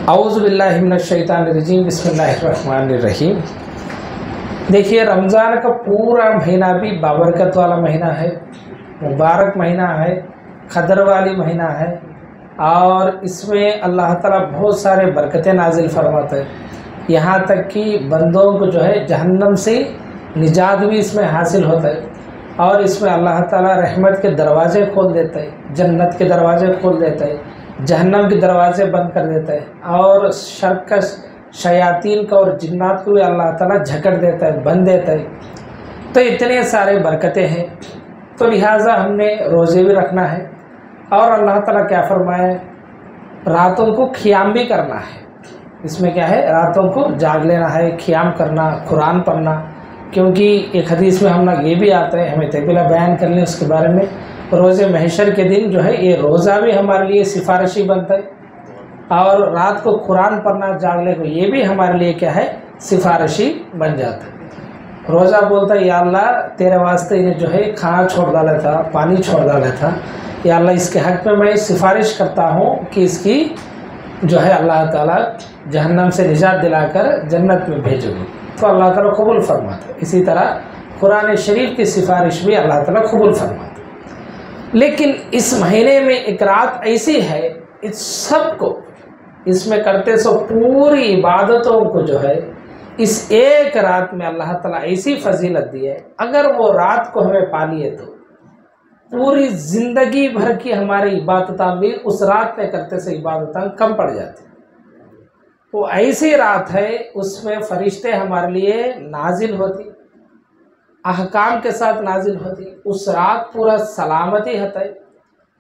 औज़ुबिल्लाहि मिनश्शैतानिर्रजीम बिस्मिल्लाहिर्रहमानिर्रहीम। देखिए, रमज़ान का पूरा महीना भी बाबरकत वाला महीना है, मुबारक महीना है, क़दर वाली महीना है और इसमें अल्लाह ताला बहुत सारे बरकतें नाजिल फरमाते हैं। यहाँ तक कि बंदों को जो है जहन्नम से निजात भी इसमें हासिल होता है और इसमें अल्लाह ताला रहमत के दरवाज़े खोल देता है, जन्नत के दरवाज़े खोल देता है, जहन्नम के दरवाज़े बंद कर देता है और शर्कश शयातीन का और जिन्नात को भी अल्लाह ताला झकड़ देता है, बंद देता है। तो इतने सारे बरकतें हैं, तो लिहाजा हमने रोज़े भी रखना है और अल्लाह ताला क्या फरमाए, रातों को ख़ियाम भी करना है। इसमें क्या है, रातों को जाग लेना है, ख़ियाम करना, कुरान पढ़ना, क्योंकि एक हदीस में हम ये भी आता है, हमें तकबीला बयान कर लें उसके बारे में। रोज़े महशर के दिन जो है ये रोज़ा भी हमारे लिए सिफारिशी बनता है और रात को कुरान पढ़ना, जागने को, ये भी हमारे लिए क्या है, सिफारिशी बन जाता है। रोज़ा बोलता है, या अल्लाह तेरे वास्ते इन्हें जो है खाना छोड़ डाला था, पानी छोड़ डाला था, या अल्लाह इसके हक़ में मैं सिफारिश करता हूँ कि इसकी जो है अल्लाह ताला जहन्नम से निजात दिलाकर जन्नत में भेजोगे, तो अल्लाह ताला कबूल फरमाता है। इसी तरह कुरान शरीफ की सिफारिश भी अल्लाह ताला कबूल फरमाता है। लेकिन इस महीने में एक रात ऐसी है, इस सब को इसमें करते सो पूरी इबादतों को जो है इस एक रात में अल्लाह ताला ऐसी फजीलत दी है, अगर वो रात को हमें पा लिए तो पूरी ज़िंदगी भर की हमारी इबादत भी उस रात में करते से इबादत कम पड़ जाती। वो ऐसी रात है, उसमें फरिश्ते हमारे लिए नाजिल होती, अहकाम के साथ नाजिल होती। उस रात पूरा सलामती होता है,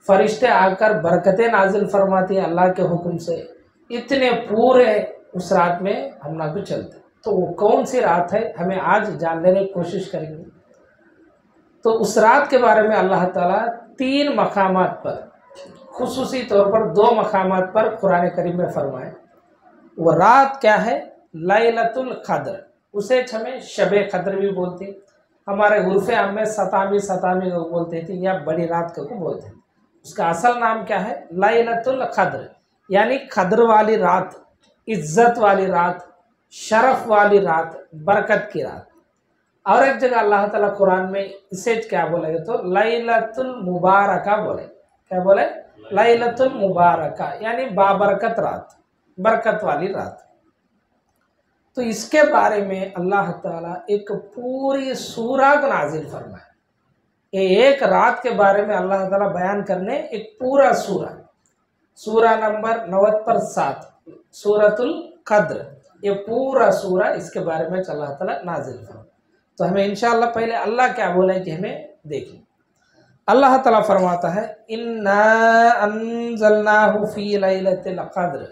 फरिश्ते आकर बरकतें नाजिल फरमाती हैं अल्लाह के हुक्म से। इतने पूरे उस रात में हम ना भी चलते। तो वो कौन सी रात है, हमें आज जान लेने की कोशिश करेंगे। तो उस रात के बारे में अल्लाह ताला 3 मकामात पर, खुसूसी तौर पर 2 मकामात पर कुरान करीम में फरमाए। वो रात क्या है, लैलतुल क़द्र, उसे हमें शबे क़द्र भी बोलते हैं, हमारे उर्फ़ आम में सतामी को बोलते थे या बड़ी रात को बोलते हैं। उसका असल नाम क्या है, लैलतुल क़द्र, यानी क़द्र वाली रात, इज़्ज़त वाली रात, शरफ़ वाली रात, बरकत की रात। और एक जगह अल्लाह ताला कुरान में इसे क्या बोलेंगे, तो लैलतुल मुबारका बोले। क्या बोले, लैलतुल मुबारका, यानी बाबरकत रात, बरकत वाली रात। तो इसके बारे में अल्लाह ताला एक पूरी सूरा को नाजिल फरमाया। ये एक रात के बारे में अल्लाह ताला बयान करने एक पूरा सूरा नंबर 90 पर 7 सूरतुल क़द्र, ये पूरा सूरा इसके बारे में अल्लाह ताला नाजिल फरमाया। तो हमें इंशाअल्लाह पहले अल्लाह क्या बोला है कि हमें देखें। अल्लाह ताला फरमाता है, इन्ना अंज़लनाहु फ़ी लैलतिल क़द्र,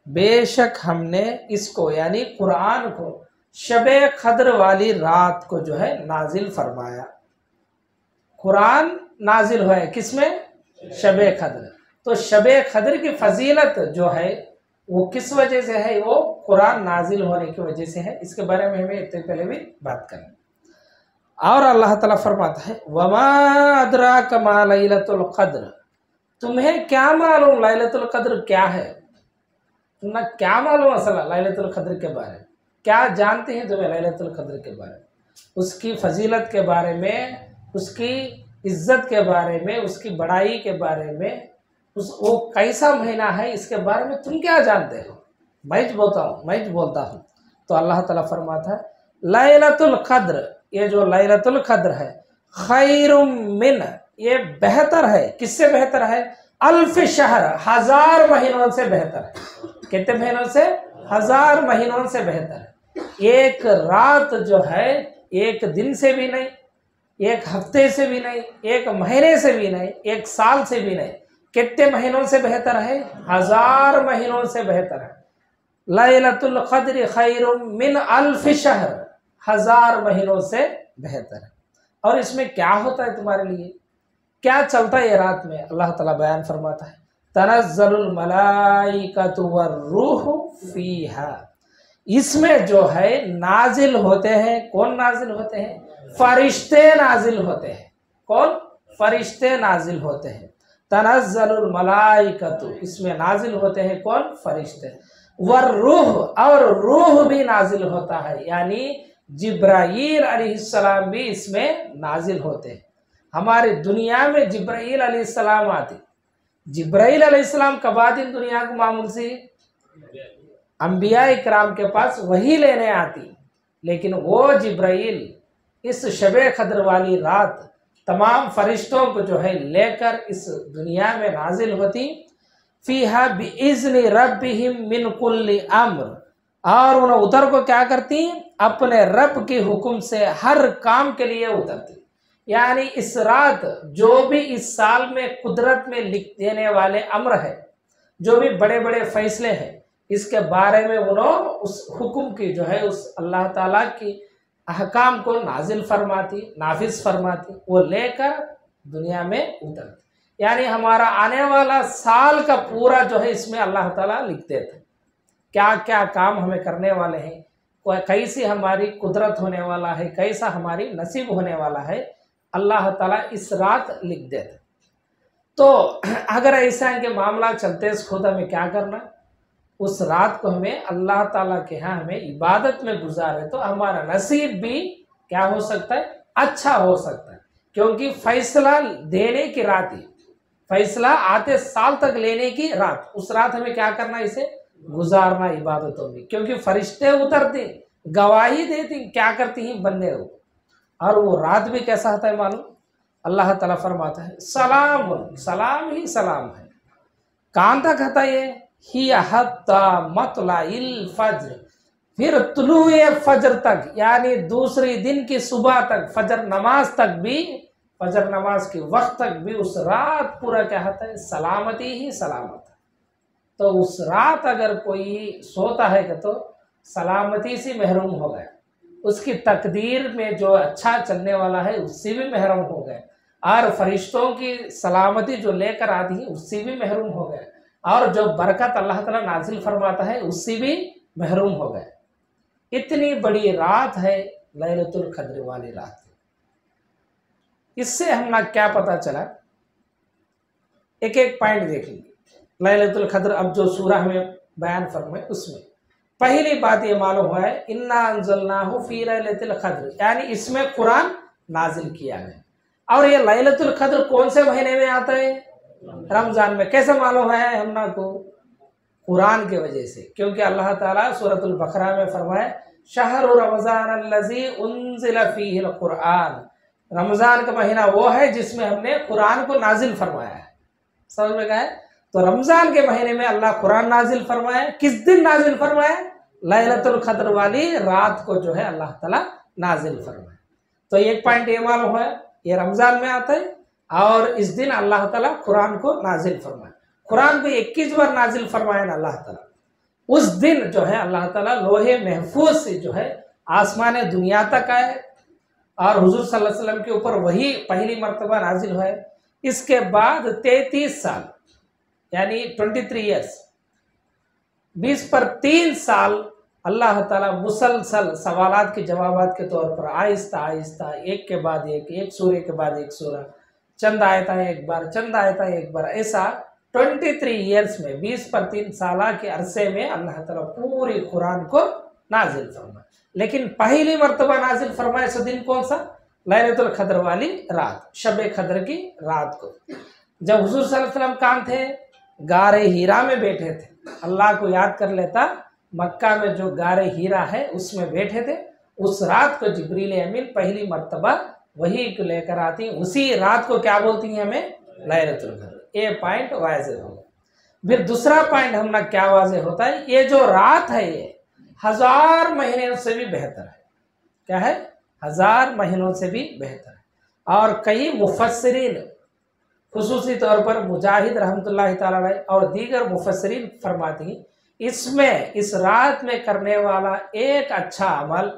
बेशक हमने इसको यानी कुरान को शबे क़द्र वाली रात को जो है नाजिल फरमाया। कुरान नाजिल हुआ है किसमें, शबे क़द्र। तो शबे क़द्र की फजीलत जो है वो किस वजह से है, वो कुरान नाजिल होने की वजह से है। इसके बारे में हमें इससे पहले भी बात करें। और अल्लाह ताला फरमाता है, वमा अदराक मा लैलतुल क़द्र, तुम्हें क्या मालूम लैलतुल क़द्र क्या है, तुम्हें क्या मालूम असल लैलतुल क़द्र के बारे में, क्या जानते हैं तुम्हें लैलतुल क़द्र के बारे में, उसकी फजीलत के बारे में, उसकी इज्जत के बारे में, उसकी बड़ाई के बारे में, वो कैसा महीना है, इसके बारे में तुम क्या जानते हो, मैं बोलता हूँ। तो अल्लाह ताला फरमाता है, लैलतुल क़द्र, ये जो लैलतुल क़द्र है, खैरुम मिन, ये बेहतर है, किससे बेहतर है, अल्फ शहर, 1000 महीनों से बेहतर है। कितने महीनों से, 1000 महीनों से बेहतर है। एक रात जो है एक दिन से भी नहीं, एक हफ्ते से भी नहीं, एक महीने से भी नहीं, एक साल से भी नहीं, कितने महीनों से बेहतर है, 1000 महीनों से बेहतर है। लैलतुल क़द्र खैरुम मिन अल्फ शहर, 1000 महीनों से बेहतर है। और इसमें क्या होता है तुम्हारे लिए, क्या चलता है ये रात में, अल्लाह ताला बयान फरमाता है, तनज़्ज़लुल मलाइकतु वर्रूहु फ़ीहा, इसमें जो है नाजिल होते हैं, कौन नाजिल होते हैं, फरिश्ते नाजिल होते हैं। कौन, फरिश्ते नाजिल होते हैं। तनज़्ज़लुल मलाइकतु, इसमें नाजिल होते हैं कौन, फरिश्ते। वर रूह, और रूह भी नाजिल होता है, यानी जिब्राईल अलैहिस्सलाम भी इसमें नाजिल होते हैं। हमारी दुनिया में जिब्राईल अलैहिस्सलाम आते। जिब्राईल अलैहिस्सलाम कब आती दुनिया को? मामूल से अंबिया इकराम के पास वही लेने आती, लेकिन वो जिब्राईल इस शबे कद्र वाली रात तमाम फरिश्तों को जो है लेकर इस दुनिया में नाजिल होती। फीहा बिइज़्नि रब्बिहिम मिन कुल्ली अम्र, और उन्हें उतर को क्या करती? अपने रब के हुक्म से हर काम के लिए उतरती। यानी इस रात जो भी इस साल में कुदरत में लिख देने वाले अम्र है, जो भी बड़े बड़े फैसले हैं, इसके बारे में उन्होंने उस हुक्म की जो है उस अल्लाह ताला की अहकाम को नाजिल फरमाती, नाफिज फरमाती, वो लेकर दुनिया में उतरती। यानी हमारा आने वाला साल का पूरा जो है इसमें अल्लाह ताला लिख देते, क्या क्या काम हमें करने वाले हैं, कैसी हमारी कुदरत होने वाला है, कैसा हमारी नसीब होने वाला है, अल्लाह ताला इस रात लिख देते। तो अगर ऐसा के मामला चलते इस खुद हमें क्या करना? उस रात को हमें अल्लाह ताला के यहाँ हमें इबादत में गुजारे तो हमारा नसीब भी क्या हो सकता है? अच्छा हो सकता है, क्योंकि फैसला देने की रात ही, फैसला आते साल तक लेने की रात, उस रात हमें क्या करना? इसे गुजारना इबादतों में, क्योंकि फरिश्ते उतरते गवाही देती क्या करती हैं बंदे को। और वो रात भी कैसा होता है मालूम? अल्लाह ताला फरमाता है सलाम, सलाम ही सलाम है। कहाँ तक आता ये? ही हत्ता मतलाइल फज्र, फिर तुलुए फजर तक, यानी दूसरी दिन की सुबह तक, फजर नमाज तक भी, फजर नमाज के वक्त तक भी उस रात पूरा क्या होता है? सलामती ही सलामत है। तो उस रात अगर कोई सोता है तो सलामती से महरूम हो गया, उसकी तकदीर में जो अच्छा चलने वाला है उससे भी महरूम हो गए, और फरिश्तों की सलामती जो लेकर आती है उससे भी महरूम हो गए, और जो बरकत अल्लाह ताला नाजिल फरमाता है उससे भी महरूम हो गए। इतनी बड़ी रात है लैलतुल क़द्र वाली रात। इससे हमने क्या पता चला? एक एक पॉइंट देखेंगे लैलतुल क़द्र। अब जो सूरा हमें बयान फरमाए उसमें पहली बात ये मालूम हुआ है इन्ना अंज़लनाहु फी लैलतिल क़द्र, यानी इसमें कुरान नाजिल किया है। और ये लैलतुल क़द्र कौन से महीने में आता है? रमजान में। कैसे मालूम है हमना को? कुरान के वजह से, क्योंकि अल्लाह ताला सूरतुल बकरा में फरमाए शहरु रमज़ान अल्लज़ी उन्ज़िला फ़ीहिल कुरान, रमज़ान का महीना वो है जिसमें हमने कुरान को नाजिल फरमाया है। समझ में गए? तो रमज़ान के महीने में अल्लाह कुरान नाजिल फरमाया। किस दिन नाजिल फरमाया? लैलतुल क़द्र वाली रात को जो है अल्लाह ताला नाजिल फरमाया। तो एक पॉइंट ये मालूम है ये रमज़ान में आता है, और इस दिन अल्लाह ताला कुरान को नाजिल फरमाया। कुरान को 21 बार नाजिल फरमाया ना अल्लाह ताला। उस दिन जो है अल्लाह ताला लोहे महफूज से जो है आसमान दुनिया तक आए, और हुजूर सल्लल्लाहु अलैहि वसल्लम के ऊपर वही पहली मर्तबा नाजिल हुआ है। इसके बाद 33 साल यानी 23 ईयर्स, 20 पर 3 साल अल्लाह ताला मुसलसल सवालात के जवाबात के तौर पर आहिस्ता आहिस्ता एक के बाद एक सूरे के बाद एक सूरा, चंद आयता एक बार, चंद आयता एक बार, ऐसा 23 ईयर्स में 20 पर 3 साल के अरसे में अल्लाह ताला पूरी कुरान को नाजिल फरमाया। लेकिन पहली मर्तबा नाजिल फरमाया सो दिन कौन सा? लैलतुल क़द्र वाली रात, शबे क़द्र की रात को। जब हुजूर सल्लल्लाहु अलैहि वसल्लम कहाँ थे? गारे हीरा में बैठे थे, अल्लाह को याद कर लेता। मक्का में जो गारे हीरा है उसमें बैठे थे। उस रात को जिब्रील अमीन पहली मर्तबा वही को लेकर आती, उसी रात को क्या बोलती हैं हमें? लैलतुल क़द्र। ये पॉइंट वाज़े हो गया। फिर दूसरा पॉइंट हमने क्या वाज़े होता है? ये जो रात है ये 1000 महीनों से भी बेहतर है। क्या है? 1000 महीनों से भी बेहतर है। और कई मुफस्सिरीन, खुसूसी तौर पर मुजाहिद रहमतुल्लाह ताला अलैह और दीगर मुफस्सिरीन फरमाती इसमें, इस रात में करने वाला एक अच्छा अमल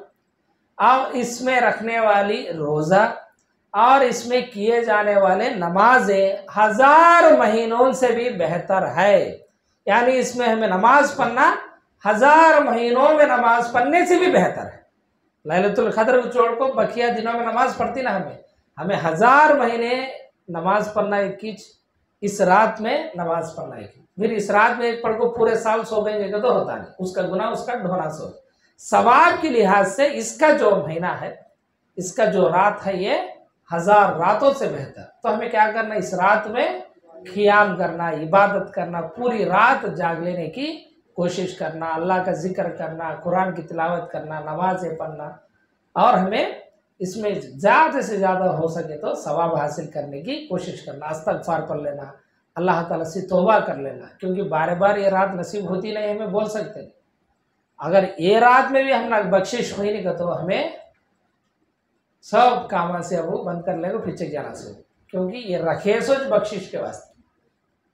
और इसमें रखने वाली रोज़ा और इसमें किए जाने वाले नमाजें 1000 महीनों से भी बेहतर है। यानी इसमें हमें नमाज पढ़ना 1000 महीनों में नमाज पढ़ने से भी बेहतर है। लैलतुल क़द्र को छोड़ को बकिया दिनों में नमाज पढ़ती ना, हमें 1000 महीने नमाज पढ़ना एक चीज, इस रात में नमाज पढ़ना एक फिर इस रात में एक पढ़ को पूरे साल सो गएंगे तो होता नहीं, उसका गुनाह उसका ढोना सो। सवाब के लिहाज से इसका जो महीना है, इसका जो रात है, ये 1000 रातों से बेहतर। तो हमें क्या करना, इस रात में क़ियाम करना, इबादत करना, पूरी रात जाग लेने की कोशिश करना, अल्लाह का जिक्र करना, कुरान की तिलावत करना, नमाज़ें पढ़ना, और हमें इसमें ज़्यादा से ज़्यादा हो सके तो सवाब हासिल करने की कोशिश करना। इस्तग़फ़ार पढ़ लेना, अल्लाह ताला से तौबा कर लेना, क्योंकि बार बार ये रात नसीब होती नहीं, हमें बोल सकते नहीं। अगर ये रात में भी हम बख्शिश हुई नहीं तो हमें सब काम से अब बंद कर लेगा, पीछे जाना से, क्योंकि ये रखे सोच बख्शिश के वास्ते,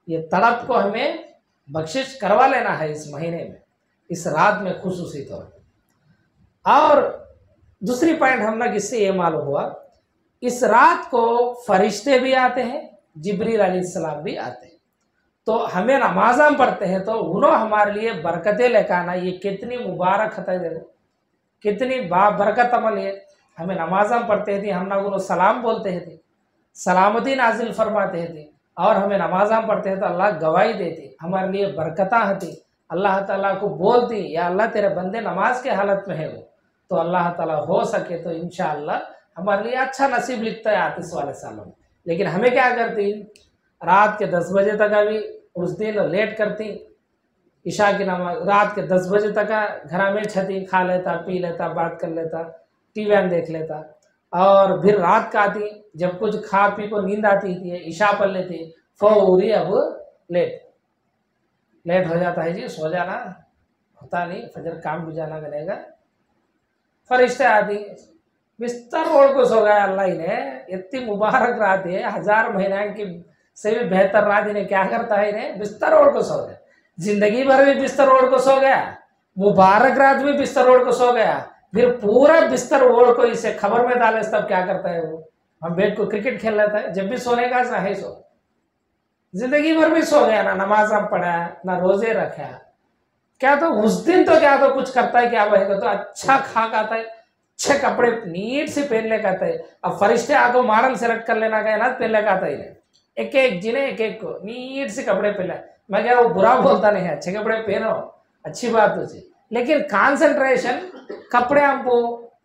ये तड़प को हमें बख्शिश करवा लेना है इस महीने में, इस रात में खुसूसी तौर पर। और दूसरी पॉइंट हम लोग इससे ये मालूम हुआ, इस रात को फरिश्ते भी आते हैं, जिब्रील अलैहिस्सलाम भी आते हैं। तो हमें नमाज हम पढ़ते हैं तो उन्होंने हमारे लिए बरकतें लेकर आना, ये कितनी मुबारक है, देखो कितनी बरकत अमल है। हमें नमाज हम पढ़ते थे, हम लोग सलाम बोलते थे, सलामती नाजिल फरमाते थे, और हमें नमाज हम पढ़ते हैं तो अल्लाह गवाही देती, हमारे लिए बरकता होती। अल्लाह ताला को बोलती, या अल्लाह तेरे बंदे नमाज के हालत में है वो, तो अल्लाह ताला हो सके तो इंशाअल्लाह हमारे लिए अच्छा नसीब लिखता है आतिश वाले सालों में। लेकिन हमें क्या करती, रात के 10 बजे तक अभी उस दिन लेट करती, ईशा की नमाज रात के 10 बजे तक घर में छती, खा लेता, पी लेता, बात कर लेता, टीवी देख लेता, और फिर रात का आती, जब कुछ खा पी को नींद आती थी, ईशा पढ़ लेती, फौरी अब लेट हो जाता है जी, सो जाना होता नहीं, फजर काम भी जाना करेगा। फरिश्ते आती, बिस्तर ओढ़ को सो गया अल्लाह ने, इतनी मुबारक रात है, 1000 महीना की से भी बेहतर रात इन्हें क्या करता है, इन्हें बिस्तर ओढ़ को सो गया। जिंदगी भर भी बिस्तर ओढ़ को सो गया, मुबारक रात में बिस्तर ओढ़ को सो गया, फिर पूरा बिस्तर ओढ़ को इसे खबर में डाले तब क्या करता है वो, हम बेड को क्रिकेट खेल लेता है, जब भी सोने का है सो। जिंदगी भर भी सो गया, ना नमाज हम पढ़ा, ना रोजे रखा, क्या तो उस दिन तो क्या तो कुछ करता है, क्या बहेगा तो अच्छा खा खाता है, अच्छे कपड़े नीट से पहन ले कहता है। अब फरिश्ते आको मारन सेलेक्ट कर लेना का ना पहन ले कहता है, एक एक जिन्हें एक एक को नीट से कपड़े पहना। मैं क्या वो बुरा बोलता नहीं है, अच्छे कपड़े पहनो, अच्छी बात होती, लेकिन कंसंट्रेशन कपड़े हमको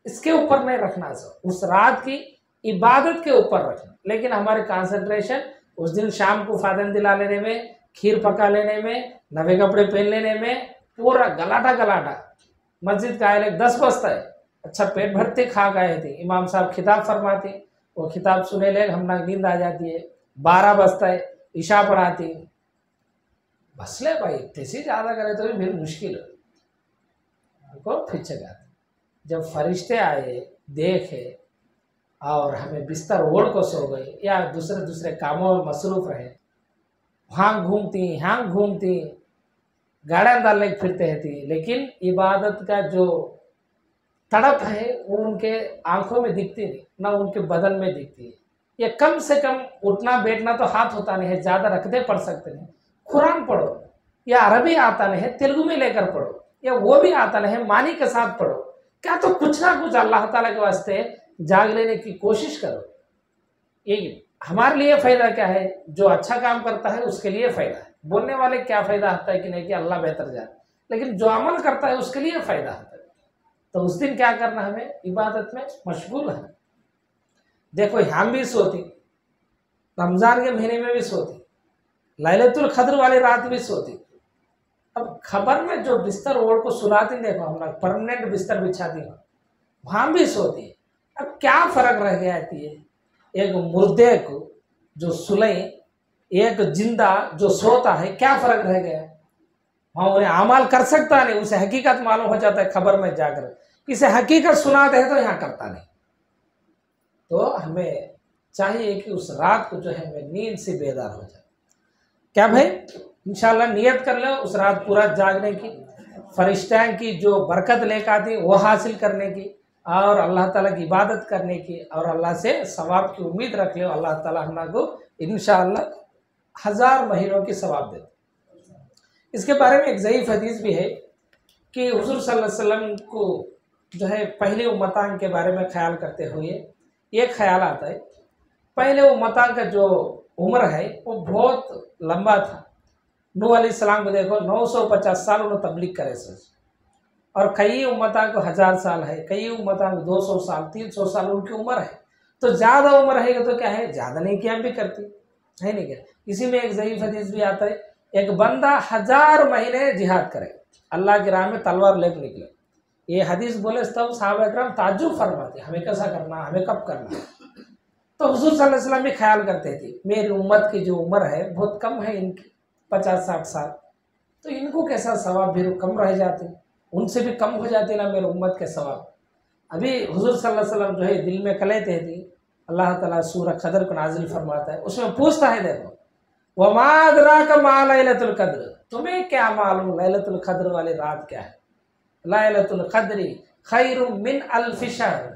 इसके ऊपर नहीं रखना, उस रात की इबादत के ऊपर रखना। लेकिन हमारे कंसंट्रेशन उस दिन शाम को फादन दिला लेने में, खीर पका लेने में, नवे कपड़े पहन लेने में, पूरा गलाटा मस्जिद का आए 10 बजता है, अच्छा पेट भरते खा गए थे, इमाम साहब खिताब फरमाते, वो खिताब सुने ले हम लोग नींद आ जाती है, 12 बजता है, ईशा पढ़ाती, बस ले भाई, किसी ज़्यादा करे तो भी फिर मुश्किल को खिंचे जाते। जब फरिश्ते आए, देखे, और हमें बिस्तर ओढ़ को सो गए, या दूसरे कामों में मसरूफ रहे, वहाँ घूमती यहाँ घूमती, गाड़ियाँ डालने फिरते रहती, लेकिन इबादत का जो तड़प है वो उनके आंखों में दिखती नहीं, ना उनके बदन में दिखती है। ये कम से कम उठना बैठना तो हाथ होता नहीं है, ज़्यादा रखते पढ़ सकते नहीं, कुरान पढ़ो, या अरबी आता नहीं है तेलुगु में लेकर पढ़ो, या वो भी आता नहीं है मानी के साथ पढ़ो, क्या तो कुछ ना कुछ अल्लाह ताला के वास्ते जाग लेने की कोशिश करो। ये हमारे लिए फ़ायदा क्या है, जो अच्छा काम करता है उसके लिए फ़ायदा है, बोलने वाले क्या फ़ायदा होता है कि नहीं कि अल्लाह बेहतर जाने, लेकिन जो अमल करता है उसके लिए फ़ायदा होता है। तो उस दिन क्या करना, हमें इबादत में मशगूल है। देखो हम भी सोती, रमज़ान के महीने में भी सोती, लैलतुल क़द्र वाली रात भी सोती। अब खबर में जो बिस्तर ओढ़ को सुलाती, देखो हम लोग परमानेंट बिस्तर बिछाती हो, वहाँ भी सोती। अब क्या फ़र्क रह गया है, एक मुर्दे को जो सुले, एक जिंदा जो सोता है, क्या फ़र्क रह गया? वहाँ उन्हें अमाल कर सकता नहीं, उसे हकीकत मालूम हो जाता है खबर में जाकर, किसे हकीकत सुनाते हैं तो यहाँ करता नहीं। तो हमें चाहिए कि उस रात को जो है हमें नींद से बेदार हो जाए। क्या भाई, इंशाल्लाह नियत कर लो उस रात पूरा जागने की, फरिश्तों की जो बरकत लेकर आती वो हासिल करने की, और अल्लाह ताला की इबादत करने की, और अल्लाह से सवाब की उम्मीद रख ले। अल्लाह ताला हम लोग को इंशाअल्लाह 1000 महीनों की सवाब दे। इसके बारे में एक ज़ईफ़ हदीस भी है कि हुज़ूर सल्लल्लाहु अलैहि वसल्लम को जो है पहले उम्मतान के बारे में ख्याल करते हुए एक ख्याल आता है, पहले उम्मतान का जो उम्र है वो बहुत लंबा था, नूह अलैहिस्सलाम को देखो 950 साल उन्होंने तबलीग करे सोच, और कई उम्मतां को 1000 साल है, कई उम्मतां को 200 साल 300 साल उनकी उम्र है। तो ज़्यादा उम्र है तो क्या है, ज़्यादा नहीं क्या भी करती है नहीं क्या। इसी में एक ज़ईफ़ हदीस भी आता है, एक बंदा 1000 महीने जिहाद करे, अल्लाह की राह में तलवार लेकर निकले। ये हदीस बोले तब सहाबा इकराम ताज्जुब फरमाते, हमें कैसा करना, हमें कब करना। तो हुजूर सल्लल्लाहु अलैहि वसल्लम भी ख्याल करते थे, मेरी उम्मत की जो उम्र है बहुत कम है इनकी, 50-60 साल, तो इनको कैसा सवाब भी कम रह जाते, उनसे भी कम हो जाते ना मेरे उम्मत के सवाब। अभी हुजूर सल्लल्लाहु अलैहि वसल्लम जो है दिल में कलेते थी, अल्लाह ताला सूरह कदर को नाजिल फरमाता है, उसमें पूछता है देखो, वमा अदराका मा लैलतुल कद्र, तुम्हें क्या मालूम लैलतुल कद्र वाली रात क्या है। लैलतुल कद्री खैरुम मिन अल्फि शहर,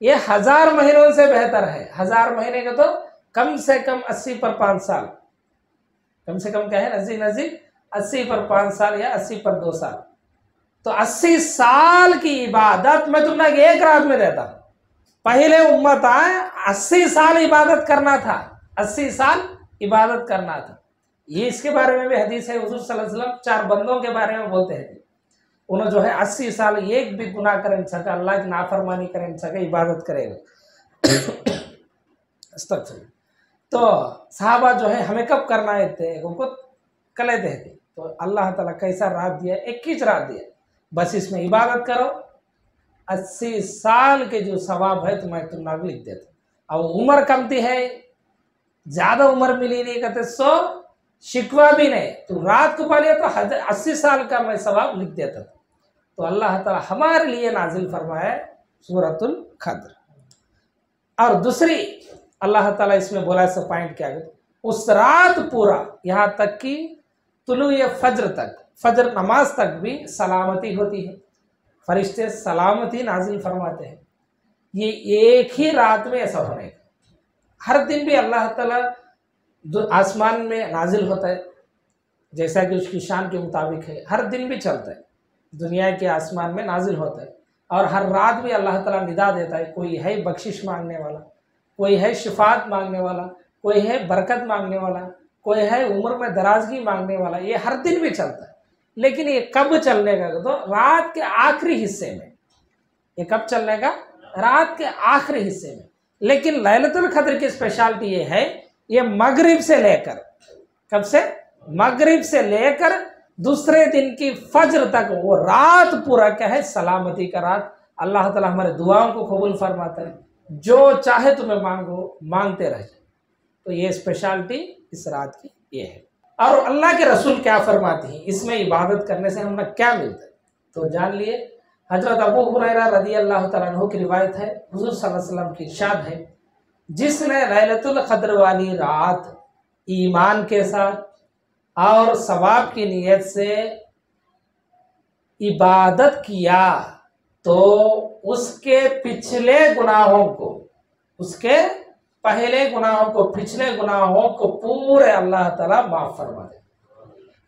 ये 1000 महीनों से बेहतर है। 1000 महीने का तो कम से कम 80 पर 5 साल, कम से कम क्या है, नजीक नजीक 80 पर 5 साल या 80 पर 2 साल। तो 80 साल की इबादत मैं तुमने एक रात में देता हूं। पहले उम्मत आए 80 साल इबादत करना था, 80 साल इबादत करना था। ये इसके बारे में भी हदीस है, हुजूर सल्लल्लाहु अलैहि वसल्लम 4 बंदों के बारे में बोलते हैं, उन्होंने जो है 80 साल एक भी गुनाह कर नहीं सका, अल्लाह की नाफरमानी कर नहीं सका, इबादत करेगा। तो साहबा जो है हमें कब करना है उनको कले थे, तो अल्लाह ताला कैसा रात दिया, 21 रात दिया, बस इसमें इबादत करो, 80 साल के जो सवाब है तुम्हें तुम नाग लिख देते। और उम्र कमती है, ज्यादा उम्र मिली नहीं कहते, सो शिकवा भी नहीं, तो रात को पा लिया तो 80 साल का मैं सवाब लिख देता था। तो अल्लाह ताला हमारे लिए नाजिल फरमाए सूरतुल कद्र। और दूसरी अल्लाह ताला इसमें बोला से पॉइंट क्या है, उस रात पूरा यहाँ तक कि तुलुए फज्र तक, फज्र नमाज तक भी सलामती होती है, फरिश्ते सलामती नाजिल फरमाते हैं। ये एक ही रात में ऐसा होने का, हर दिन भी अल्लाह ताला जो आसमान में नाजिल होता है, जैसा कि उसकी शान के मुताबिक है, हर दिन भी चलता है, दुनिया के आसमान में नाजिल होता है। और हर रात भी अल्लाह ताला निदा देता है, कोई है बख्शिश मांगने वाला, कोई है शिफात मांगने वाला, कोई है बरकत मांगने वाला, कोई है उम्र में दराजगी मांगने वाला। ये हर दिन भी चलता है, लेकिन ये कब चलने का, तो रात के आखिरी हिस्से में। ये कब चलने का, रात के आखिरी हिस्से में। लेकिन लैलतुल कद्र की स्पेशलिटी ये है, ये मगरिब से लेकर, कब से, मगरिब से लेकर दूसरे दिन की फज्र तक, वो रात पूरा क्या है, सलामती का रात। अल्लाह ताला हमारे दुआओं को कबूल फरमाता है, जो चाहे तुम्हें मांगो, मांगते रह जाए। तो ये स्पेशलिटी इस रात की ये है। और अल्लाह के रसूल क्या फरमाते हैं, इसमें इबादत करने से हमें क्या मिलता है, तो जान लिए। हजरत अबू हुरैरा रज़ी अल्लाह तआला अन्हु की रिवायत है, हुजूर सल्लल्लाहु अलैहि वसल्लम की इरशाद है, जिसने लैलतुल कद्र वाली रात ईमान के साथ और सवाब की नीयत से इबादत किया, तो उसके पिछले गुनाहों को, उसके पहले गुनाहों को, पिछले गुनाहों को पूरे अल्लाह ताला माफ फरमा दे।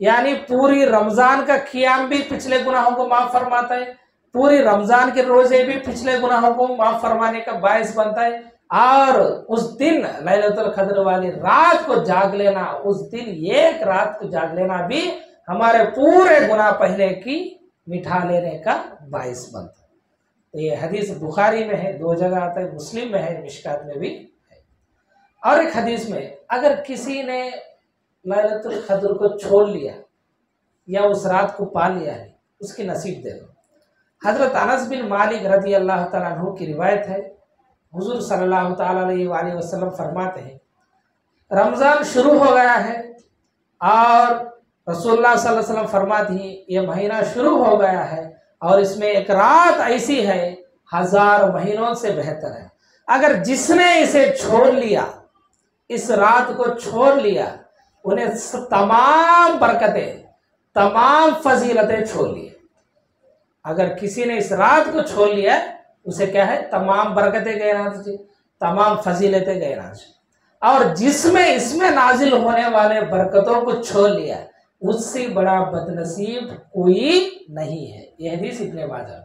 यानी पूरी रमजान का क़ियाम भी पिछले गुनाहों को माफ फरमाता है, पूरी रमजान के रोजे भी पिछले गुनाहों को माफ फरमाने का बायस बनता है। और उस दिन लैलतुल कद्र वाली रात को जाग लेना, उस दिन एक रात को जाग लेना भी हमारे पूरे गुनाह पहले की मिठा लेने का बायस बनता है। तो ये हदीस बुखारी में है, 2 जगह आता है, मुस्लिम में है, मिशकात में भी है। और एक हदीस में, अगर किसी ने लैलतुल कद्र को छोड़ लिया या उस रात को पा लिया है, उसकी नसीब दे दो। हजरत अनस बिन मालिक रज़ी अल्लाह तआला अन्हु की रिवायत है, हुजूर सल्लल्लाहु तआला अलैहि वसल्लम फरमाते हैं, रमज़ान शुरू हो गया है और रसूलुल्लाह सल्लल्लाहु अलैहि वसल्लम फरमाते हैं, ये महीना शुरू हो गया है और इसमें एक रात ऐसी है 1000 महीनों से बेहतर है। अगर जिसने इसे छोड़ लिया, इस रात को छोड़ लिया, उन्हें तमाम बरकतें, तमाम फजीलतें छोड़ ली। अगर किसी ने इस रात को छोड़ लिया, उसे क्या है, तमाम बरकतें गए ना चाहिए, तमाम फजीलतें गए ना चाहिए। और जिसमें इसमें नाजिल होने वाले बरकतों को छोड़ लिया, उससे बड़ा बदनसीब कोई नहीं है। यह हदीस इब्ने माजा।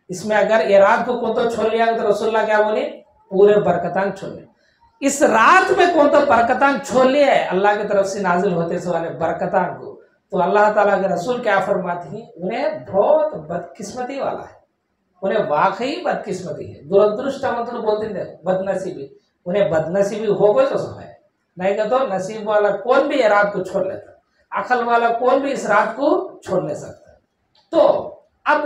इसमें अगर ये रात को कौन तो छोड़ लिया तो रसूलुल्लाह क्या बोले, पूरे बरकतान छोड़ लिया। इस रात में कौन तो बरकतान छोड़ लिया है, अल्लाह की तरफ से नाजिल होते से वाले बरकतान को, तो अल्लाह ताला के रसूल क्या फरमाते हैं, उन्हें बहुत बदकिस्मती वाला है, उन्हें वाकई बदकिस्मती है। दुरदृष्ट मतलब बोलते हैं बदनसीबी, उन्हें बदनसीबी हो गई तो सब है, नहीं का तो नसीब वाला कौन भी ये रात को छोड़ लेता, अकल वाला कौन भी इस रात को छोड़ ले सकता। तो अब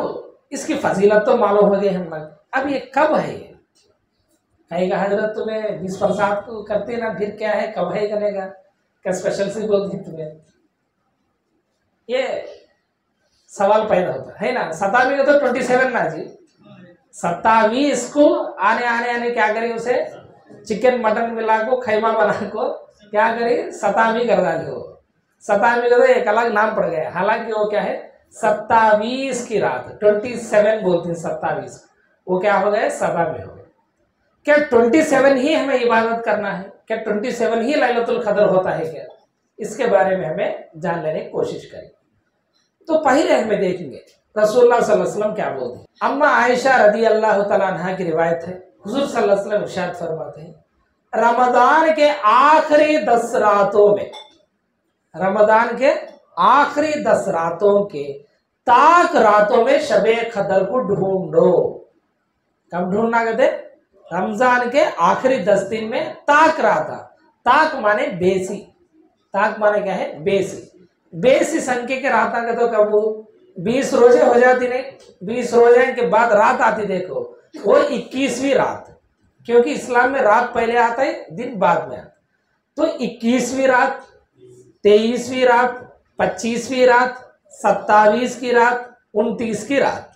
इसकी फजीलत तो मालूम हो गई हम लोग। अब ये कब है, ये कहेगा हजरत तुम्हें 20% को करते ना, फिर क्या है, कब है करेगा, क्या स्पेशल से बोलती तुम्हें, ये सवाल पैदा होता है ना। 27 का तो 27 ना जी, 27 को आने क्या करें, उसे चिकन मटन मिला को खैमा बना को क्या करें, 27 कर डाली हो। 27 का तो एक अलग नाम पड़ गया, हालांकि वो क्या है 27 की रात, 27 बोलते हैं 27, वो क्या हो गया 27 हो गया। क्या 27 ही हमें इबादत करना है, क्या 27 ही लैलतुल कद्र होता है क्या, इसके बारे में हमें जान लेने की कोशिश करें। तो पहले हमें देखेंगे रसूलुल्लाह सल्लल्लाहु अलैहि वसल्लम क्या बोलते हैं। अम्मा आयशा रदी अल्लाह तआला अन्हा की रिवायत है, हुजूर सल्लल्लाहु अलैहि वसल्लम इरशाद फरमाते हैं, रमजान के आखिरी 10 रातों में, रमजान के आखिरी 10 रातों के ताक रातों में शबे कद्र को ढूंढो। कब ढूंढना कहते, रमजान के आखिरी 10 दिन में ताक राता, ताक माने बेसी, ताक माने क्या है बेसी, बेसी संख्या के रात का तो कब 20 रोजे हो जाती नहीं, 20 रोजे के बाद रात आती, देखो वो 21वीं रात, क्योंकि इस्लाम में रात पहले आता है दिन बाद में आता, तो 21वीं रात, 23वीं रात, 25वीं रात, 27 की रात, 29 की रात,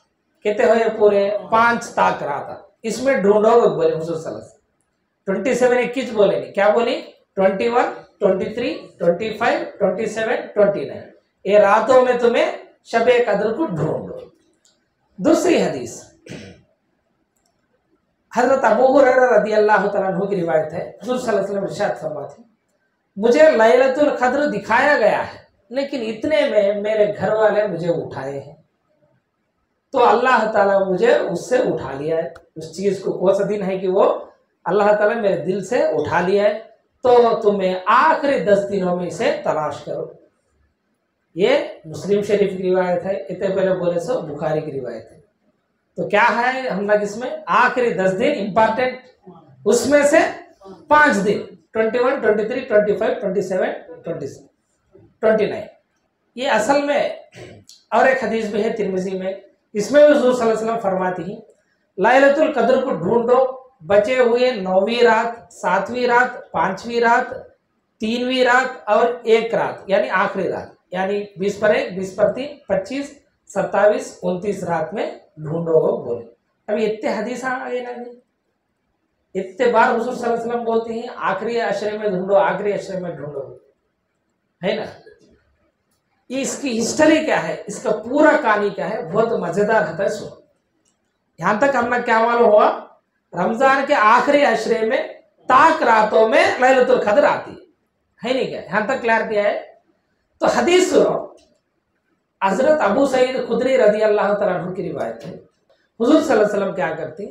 कहते हुए पूरे 5 ताक रात, इसमें ढूंढो बोले हुजूर सल्लल्लाहु अलैहि वसल्लम। 27 21 बोले नहीं, क्या बोली 21, 23, 25, 27, 29, ये रातों में तुम्हें शबे कद्र को ढूंढो। दूसरी हदीस हजरत अबू हुरैरा रदी अल्लाह तआला अन्हु की रिवायत है, हुजूर सल्लल्लाहु अलैहि वसल्लम इरशाद फरमाते, मुझे लैलतुल कद्र दिखाया गया है, लेकिन इतने में मेरे घर वाले मुझे उठाए हैं, तो अल्लाह ताला मुझे उससे उठा लिया है, उस चीज को, कौन सा दिन है कि वो अल्लाह ताला मेरे दिल से उठा लिया है, तो तुम्हें आखिरी 10 दिनों में इसे तलाश करो। ये मुस्लिम शरीफ की रिवायत है, इतने पहले बोले सो बुखारी की रिवायत है। तो क्या है हम लोग इसमें आखिरी 10 दिन इंपॉर्टेंट, उसमें से 5 दिन 21, 23, 25, 27, 29, ये असल में। और एक हदीस भी है तिरमिजी में, इसमें भी हुजूर सल्लल्लाहु अलैहि वसल्लम फरमाती हैं, लैलतुल कद्र को ढूंढो, बचे हुए 9वीं रात, 7वीं रात, 5वीं रात, 3वीं रात और 1 रात, यानी आखिरी रात, यानी 20 पर 1, 20 पर 3, 25, 27, 29 रात में ढूंढो बोले। अभी इतने हदीस आ गए ना, इतने बार हुजूर सल्लल्लाहु अलैहि वसल्लम बोलते हैं आखिरी अशरे में ढूंढो, आखिरी अशरे में ढूंढो, है ना। ये इसकी हिस्ट्री क्या है, इसका पूरा कहानी क्या है, बहुत मजेदार होता है। सुनो, यहां तक हमने क्या मालूम हुआ, रमजान के आखिरी अशरे में ताक रातों में लैलतुल कद्र आती है नहीं क्या, यहां तक क्लियर किया है। तो हदीस सुनो, हजरत अबू सईद खुदरी रदी अल्लाह तआला अन्हु की रिवायत है, हुजूर सल्लल्लाहु अलैहि वसल्लम क्या करती,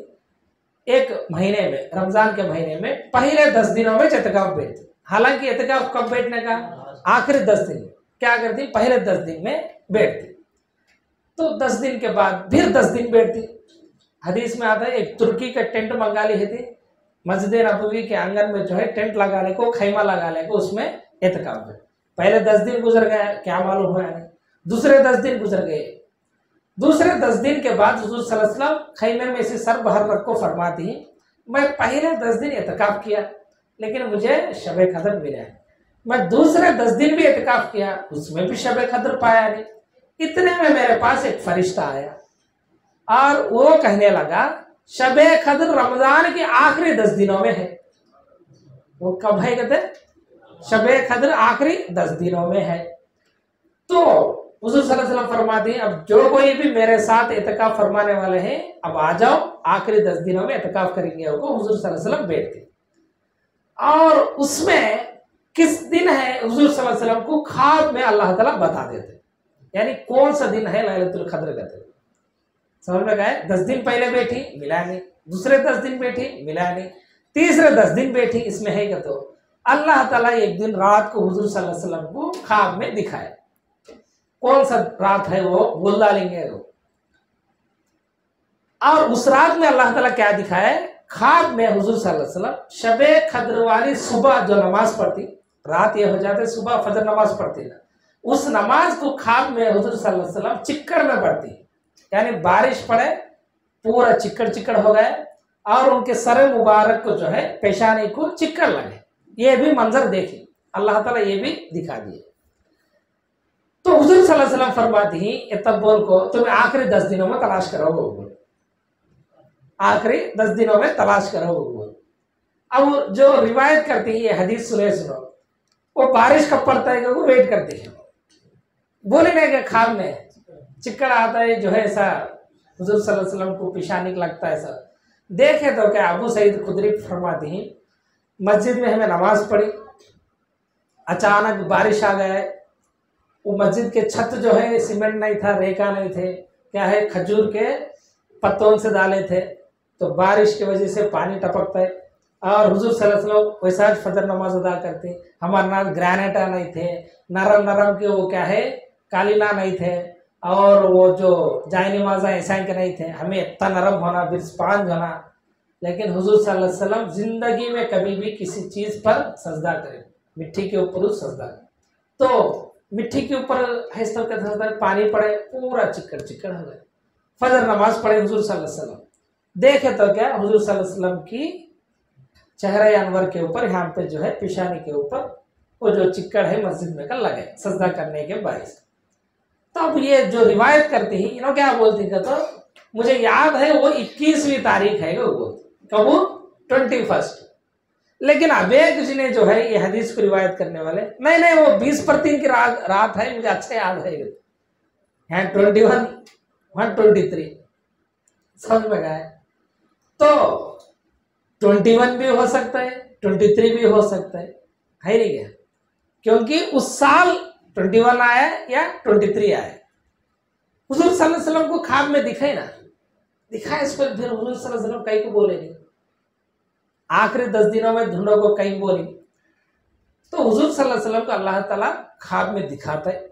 एक महीने में, रमजान के महीने में पहले 10 दिनों में इत्तिकाफ बैठती। हालांकि इत्तिकाफ कब बैठने का, आखिरी 10 दिन में, क्या करती पहले 10 दिन में बैठती, तो 10 दिन के बाद फिर 10 दिन बैठती। हदीस में आता है एक तुर्की का टेंट मंगा ली थी, मस्जिद नबवी के आंगन में जो है टेंट लगा ले को, खैमा लगा ले को, उसमें इत्तिकाफ बैठ। पहले 10 दिन गुजर गया, क्या मालूम हुआ नहीं, दूसरे 10 दिन गुजर गए, दूसरे 10 दिन के बाद हुजूर सल्लल्लाहु अलैहि वसल्लम खैमे में से सर बाहर रख को फरमाती है, मैं पहले 10 दिन इत्तिकाफ किया लेकिन मुझे शबे कद्र मिला है, मैं दूसरे 10 दिन भी इत्तिकाफ किया, उसमें भी शबे कद्र पाया नहीं। इतने में मेरे पास एक फरिश्ता आया और वो कहने लगा शबे कद्र रमजान के आखिरी 10 दिनों में है। वो कब है कहते, शबे कद्र आखिरी 10 दिनों में है। तो हुजूर सल्लल्लाहु अलैहि वसल्लम फरमाते हैं, अब जो कोई भी मेरे साथ इत्तिकाफ फरमाने वाले हैं, अब आ जाओ, आखिरी 10 दिनों में इत्तिकाफ करेंगे। वो हुजूर सल्लल्लाहु अलैहि वसल्लम बैठते, और उसमें किस दिन है हुजूर सल्लल्लाहु अलैहि वसल्लम को ख्वाब में अल्लाह ताला बता देते, यानी कौन सा दिन है लैलतुल कद्र का दिन। समझ में गए, 10 दिन पहले बैठी मिला नहीं, दूसरे 10 दिन बैठी मिला नहीं, तीसरे 10 दिन बैठी, इसमें है क्या, तो अल्लाह ताला एक दिन रात को हुजूर सल्लल्लाहु अलैहि वसल्लम को ख्वाब में दिखाया। कौन सा रात है वो बोल डालेंगे वो। और उस रात में अल्लाह ताला क्या दिखाए, ख्वाब में हुजूर सल्लल्लाहु अलैहि वसल्लम शबे कद्र वाली सुबह जो नमाज पढ़ती, रात ये हो जाते सुबह फजर नमाज पढ़ती ना, उस नमाज को ख्वाब में हुजूर सल्लल्लाहु अलैहि वसल्लम चिक्कड़ में पढ़ती, यानी बारिश पड़े पूरा चिक्कड़ चिक्कड़ हो गए और उनके सर मुबारक को जो है पेशानी को चिक्कड़ लगे। ये भी मंजर देखिए अल्लाह ताला ये भी दिखा दिए। तो हुजूर सल्लल्लाहु अलैहि वसल्लम फरमाती ही तब बोल को तुम्हें आखिरी 10 दिनों में तलाश करोगे, आखिरी 10 दिनों में तलाश करोगे। अब जो रिवायत करती है ये हदीस सुनो, वो बारिश कब पड़ता है वो वेट करती है, बोले नहीं कि ख्वाब में चिक्कड़ आता है जो है ऐसा हुजूर सल्लल्लाहु अलैहि वसल्लम को पेशानी लगता है ऐसा देखे। तो क्या अबू सईद खुदरी फरमाती हैं मस्जिद में हमें नमाज पढ़ी, अचानक बारिश आ गया, वो मस्जिद के छत जो है सीमेंट नहीं था, रेका नहीं थे, क्या है खजूर के पत्तों से डाले थे, तो बारिश की वजह से पानी टपकता है। और हुजूर सल्लल्लाहु अलैहि वसल्लम वैसा फजर नमाज अदा करते, हमारे नाम ग्रेनाइटा नहीं थे, नरम नरम के वो क्या है कालीना नहीं थे, और वो जो जाय नमाजा ऐसा के नहीं थे, हमें इतना नरम होना बिस्पांज होना। लेकिन हुजूर सल्लल्लाहु अलैहि वसल्लम जिंदगी में कभी भी किसी चीज पर सजदा करे, मिट्टी के ऊपर सजदा, तो मिट्टी के ऊपर हैस्तो के सजदा पानी पड़े पूरा चिक्कड़ चिक्कड़ हो गए। फजर नमाज पढ़े हुजूर सल्लल्लाहु अलैहि वसल्लम, देखे तो क्या हुजूर सल्लल्लाहु अलैहि वसल्लम की चेहरे अनवर के ऊपर यहाँ पे जो है पेशानी के ऊपर वो जो चिक्कड़ है मस्जिद में कर लगे सजदा करने के बायस। तो अब ये जो रिवायत करती है इन्हों क्या बोलती है, तो मुझे याद है वो 21वीं तारीख है वो बोलती, कब 21। लेकिन अब किसी ने जो है ये हदीस को रिवायत करने वाले नहीं वो 20 पर 3 की रात है, मुझे अच्छा याद है यहाँ 21 123 समझ में गए। तो 21 भी हो सकता है, 23 भी हो सकता है नहीं क्या, क्योंकि उस साल 21 आया या 23 आया। हुजूर सल्लल्लाहु अलैहि वसल्लम को ख्वाब में दिखाई ना, दिखाए इस पर फिर हुजूर सल्लल्लाहु अलैहि वसल्लम कहीं को बोले नहीं, आखिरी 10 दिनों में ढूंढो को कहीं बोली। तो हुजूर सल्लल्लाहु अलैहि वसल्लम को अल्लाह ताला ख्वाब में दिखाता है,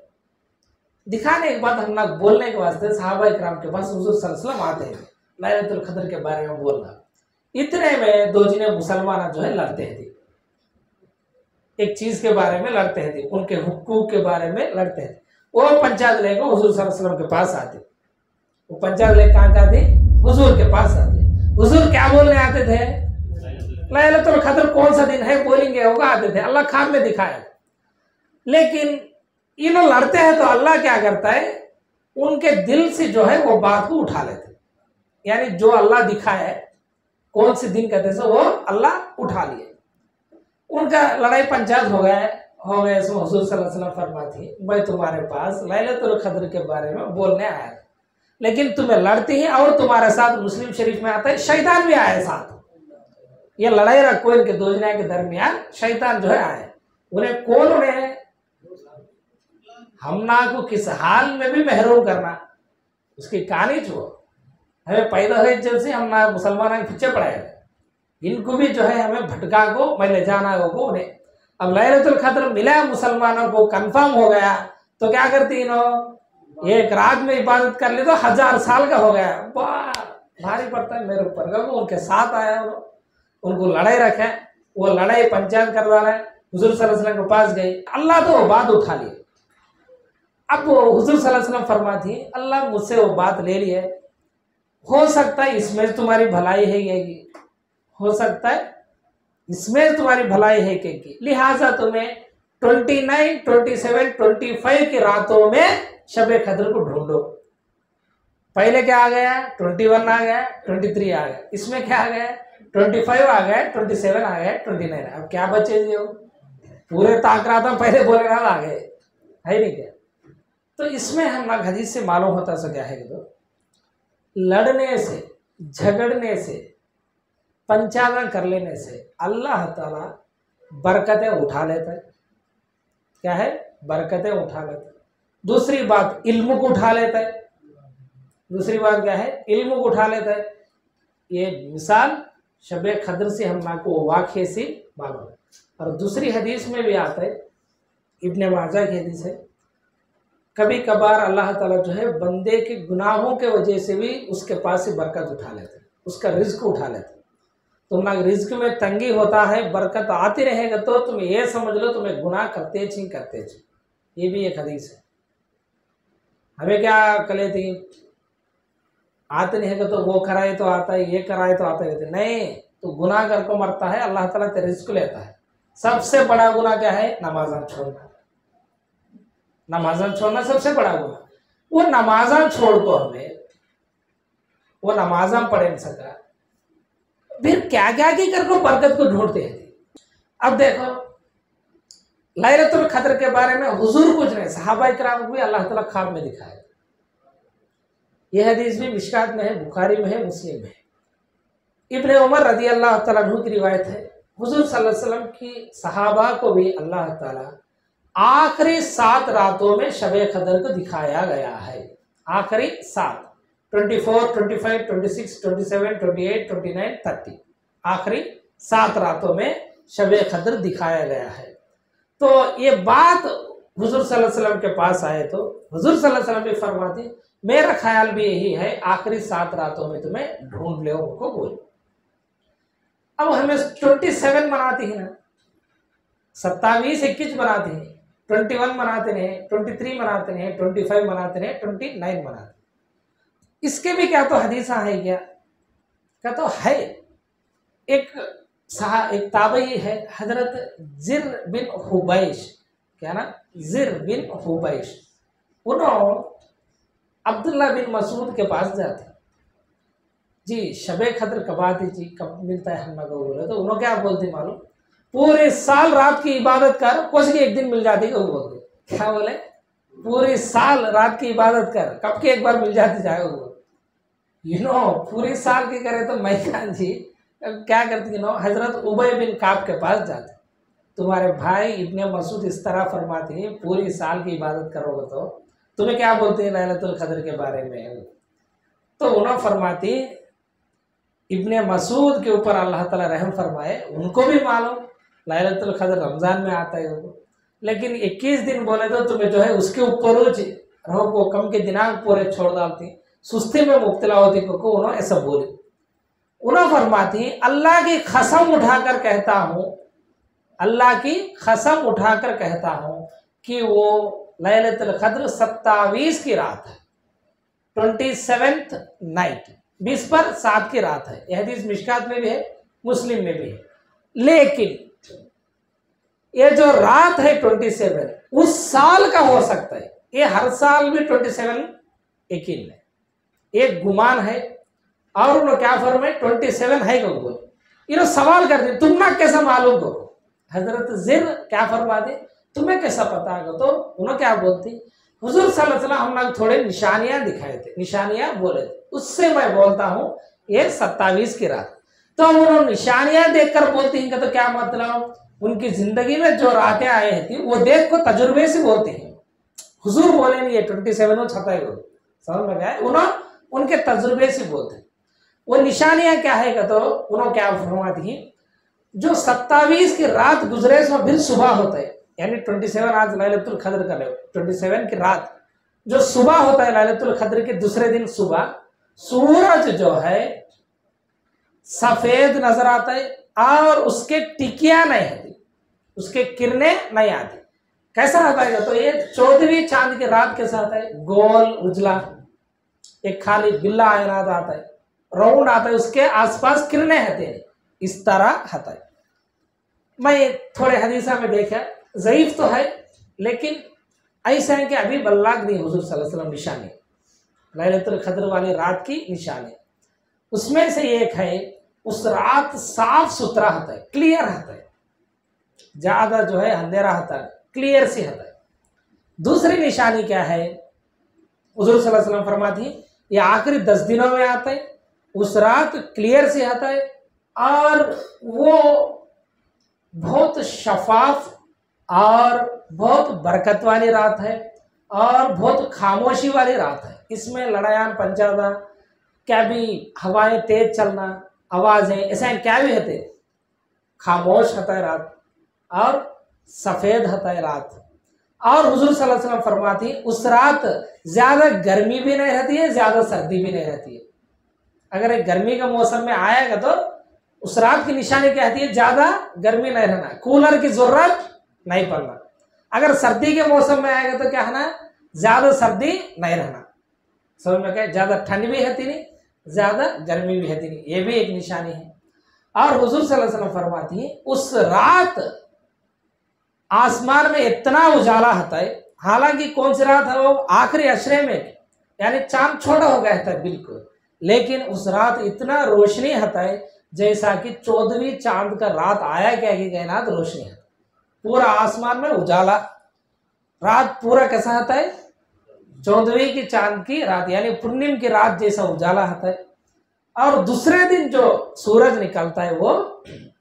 दिखाने के बाद हम ना बोलने के वास्ते सहाबा इकराम के पास हुजूर सल्लल्लाहु अलैहि वसल्लम आते हैं लैलतुल क़द्र के बारे में बोलना। इतने में दो जने मुसलमान जो है लड़ते थे, एक चीज के बारे में लड़ते थे, उनके हुकूक के बारे में लड़ते थे। वो पंचायत लेकर हुजूर सल्लल्लाहु अलैहि वसल्लम के पास आते, वो पंचायत लेकर कहाँ आते, हुजूर के पास आते। हुजूर क्या बोलने आते थे, लैलतुल क़द्र कौन सा दिन है बोलेंगे होगा आते थे, अल्लाह ख्वाब में दिखाया। लेकिन इन लड़ते हैं तो अल्लाह क्या करता है, उनके दिल से जो है वो बात को उठा लेते, यानी जो अल्लाह दिखाया है कौन से दिन कहते हैं वो अल्लाह उठा लिए। उनका लड़ाई पंचायत हो गए सो हुजूर सल्लल्लाहु अलैहि वसल्लम फरमाती मैं तुम्हारे पास लैलतुल क़द्र के बारे में बोलने आया, लेकिन तुम्हें लड़ती है और तुम्हारे साथ मुस्लिम शरीफ में आता है शैतान भी आया साथ, ये लड़ाई रखो इनके दो जना के दरमियान शैतान जो है आए। उन्हें कौन उन्हें हमना को किस हाल में भी महरूम करना, उसकी कहानी जो हमें पैदा हुए जब से हम ना मुसलमान के पीछे पड़े, इनको भी जो है हमें भटका को मैं ले जाना होगा उन्हें। अब लैलतुल क़द्र मिला मुसलमानों को कंफर्म हो गया तो क्या करती इन्हों एक रात में इबादत कर ली तो 1000 साल का हो गया, भारी पड़ता है मेरे ऊपर। उनके साथ आया उनको लड़ाई रखे, वो लड़ाई पंचायत करवा रहे, हुजूर सल्लल्लाहु अलैहि वसल्लम के पास गई, अल्लाह तो वो बात उठा ली। अब हुजूर सल्लल्लाहु अलैहि वसल्लम फरमाती अल्लाह मुझसे वो बात ले ली है, हो सकता है इसमें तुम्हारी भलाई है ये, हो सकता है इसमें तुम्हारी भलाई है कि लिहाजा तुम्हें 29, 27, 25 की रातों में शबे कद्र को ढूंढो। पहले क्या आ गया, 21 आ गया, 23 आ गया, इसमें क्या आ गया, 25 आ गया, 27 आ गया, 29। अब क्या बचे जो पूरे ताकरात पहले बोले ना आ गए है नहीं क्या। तो इसमें हम ना हदीस से मालूम होता सो क्या है कि तो लड़ने से झगड़ने से पंचांग कर लेने से अल्लाह ताला बरकतें उठा लेता है, क्या है बरकतें उठा लेता है। दूसरी बात इल्म को उठा लेता है, दूसरी बात क्या है इल्म को उठा लेता है। ये मिसाल शबे कद्र से हम ना को वाक़े से मालूम है। और दूसरी हदीस में भी आता है, इब्ने माजा की हदीस है, कभी कभार अल्लाह ताला जो है बंदे के गुनाहों के वजह से भी उसके पास से बरकत उठा लेते, उसका रिज्क उठा लेते। तुम लोग रिज्क में तंगी होता है, बरकत आती रहेगा तो तुम ये समझ लो तुम्हें गुनाह करते छी। ये भी एक हदीस है। हमें क्या कले थी, आते नहीं है तो वो कराए तो आता है, ये कराए तो आता है, नहीं, तो गुनाह कर को मरता है, अल्लाह ताला तेरे रिज्क लेता है। सबसे बड़ा गुनाह क्या है? नमाज़ां छोड़ना। नमाज़ां छोड़ना सबसे बड़ा गुनाह। वो नमाज़ां छोड़ को हमें, वो नमाज़ां पढ़े नहीं सका, फिर क्या क्या की कर को बरकत को ढूंढते हैं। अब देखो लैलतुल क़द्र के बारे में हुजूर कुछ नहीं, सहाबा इकराम को भी अल्लाह ताला ख्वाब में दिखाया। यह हदीस भी मिशकात में है, बुखारी में है, मुस्लिम में है। इब्ने उमर रज़ी अल्लाह ताला अन्हु की रिवायत है, हुजूर सल्लल्लाहु अलैहि वसल्लम की सहाबा को भी अल्लाह ताला आखिरी 7 रातों में शब क़द्र को दिखाया गया है। आखिरी 7, 24, 25, 26, 27, 28, 29, 30, आखिरी 7 रातों में शब क़द्र दिखाया गया है। तो ये बात हुजूर सल्लल्लाहु अलैहि वसल्लम के पास आए तो हुजूर सल्लल्लाहु अलैहि वसल्लम भी फरमाते, मेरा ख्याल भी यही है, आखिरी 7 रातों में तुम्हें ढूंढ ले उनको बोल। अब हमें 27 मनाती है ना, 27, 21 बनाते हैं, 21 मनाते हैं, 23 मनाते हैं, 25 मनाते हैं, 29 मनाते। इसके भी क्या तो हदीसा है क्या? क्या तो है। एक ताबई है हजरत जिर बिन हुबैश, क्या ना, जिर बिन हुबैश, उन्होंने अब्दुल्ला बिन मसूद के पास जाते जी, शबे क़द्र कब आती जी, कब मिलता है हम को बोले, तो उन्होंने क्या बोलते मालूम, पूरे साल रात की इबादत कर, कुछ की एक दिन मिल जाती है। वो बोलते क्या बोले, पूरे साल रात की इबादत कर, कब की एक बार मिल जाती जाए वो। पूरे साल की करे तो मैं जी क्या करती हजरत उबय बिन काब के पास जाते, तुम्हारे भाई इब्ने मसूद इस तरह फरमाते हैं पूरी साल की इबादत करोगे तो तुम्हें क्या बोलते हैं लैलतुल क़द्र के बारे में। तो उन्होंने फरमाती इब्ने मसूद के ऊपर अल्लाह ताला रहम फरमाए, उनको भी मालूम लैलतुल क़द्र रमज़ान में आता है वो, लेकिन 21 दिन बोले तो तुम्हें जो है उसके ऊपर रहो को कम के दिनांक पूरे छोड़ डालती, सुस्ती में मुब्तला होती को उन्होंने ऐसा बोली। उन्होंने फरमाती अल्लाह की कसम उठाकर कहता हूँ, अल्लाह की कसम उठाकर कहता हूँ कि वो लैलतुल क़द्र 27 की रात है, 27th नाइट, 20 पर 7 की रात है। यह हदीस मिशकात में भी है, मुस्लिम में भी है। लेकिन ये जो रात है 27 उस साल का हो सकता है, ये हर साल भी 27 यकीन है, एक गुमान है। और उन्होंने क्या फरमाए 27 है को बोल, इन्होंने सवाल कर दिया तुम ना कैसा मालूम करो। हजरत जिर क्या फरमा दे तुम्हें कैसा पता है, तो उन्होंने क्या बोलती, हुजूर सल्लल्लाहु अलैहि वसल्लम हम लोग थोड़े निशानियां दिखाए थे, निशानियां बोले थे, उससे मैं बोलता हूँ ये 27 की रात। तो हम उन्होंने निशानियां देखकर बोलती हैं तो क्या मतलब, उनकी जिंदगी में जो रातें आए थी वो देख को तजुर्बे से बोलते हैं। हुजूर बोले नहीं ये 27 और 27 समझ में गए, उन्होंने उनके तजुर्बे से बोलते। वो निशानियां क्या है तो उन्होंने क्या फरमाती हैं, जो 27 की रात गुजरे सो फिर सुबह होता है, यानी 27 आज लैलतुल क़द्र का 27 की रात जो सुबह होता है लैलतुल क़द्र के दूसरे दिन सुबह, सूरज जो है सफेद नजर आता है और उसके टिकिया नहीं आती, उसके किरणें नहीं आती। कैसा आता है तो ये 14वीं चांद की रात के साथ है, गोल उजला एक खाली बिल्ला आयनात आता है, राउंड आता है, उसके आसपास किरणें होते हैं, इस तरह आता है। मैं थोड़े हदीसा में देखा, ज़ईफ तो है लेकिन ऐसा है कि अभी बल्लाग नहीं हुजूर सल्लल्लाहु अलैहि वसल्लम निशानी लैलतुल क़द्र वाली रात की निशानी। उसमें से एक है उस रात साफ सुथरा होता है, क्लियर होता है, ज्यादा जो है अंधेरा होता है, क्लियर से होता है। दूसरी निशानी क्या है, हुजूर सल्लल्लाहु अलैहि वसल्लम फरमाती ये आखिरी 10 दिनों में आता है, उस रात क्लियर से आता है और वो बहुत शफाफ और बहुत बरकत वाली रात है और बहुत खामोशी वाली रात है। इसमें लड़ायान पंचादा क्या भी हवाएं तेज चलना, आवाजें ऐसा क्या भी होते, खामोश होता है रात और सफेद होता है रात। और हुजूर सल्लल्लाहु अलैहि वसल्लम फरमाती उस रात ज्यादा गर्मी भी नहीं रहती है, ज्यादा सर्दी भी नहीं रहती है। अगर एक गर्मी का मौसम में आएगा तो उस रात की निशानी क्या होती है, ज्यादा गर्मी नहीं रहना, कूलर की जरूरत नहीं पड़ना। अगर सर्दी के मौसम में आएगा तो क्या है ना, ज्यादा सर्दी नहीं रहना, समझ में क्या, ज्यादा ठंड भी रहती नहीं, ज्यादा गर्मी भी रहती नहीं, ये भी एक निशानी है। और हुजूर सल्लल्लाहु अलैहि वसल्लम फरमाती है उस रात आसमान में इतना उजाला होता है, हालांकि कौन सी रात है वो, आखिरी अशरे में, यानी चांद छोटा हो गया था बिल्कुल, लेकिन उस रात इतना रोशनी होता है जैसा कि 14वीं चांद का रात आया क्या कि कायनात रोशनी है, पूरा आसमान में उजाला, रात पूरा कैसा होता है, 14वीं की चांद की रात यानी पूर्णिम की रात जैसा उजाला होता है। और दूसरे दिन जो सूरज निकलता है वो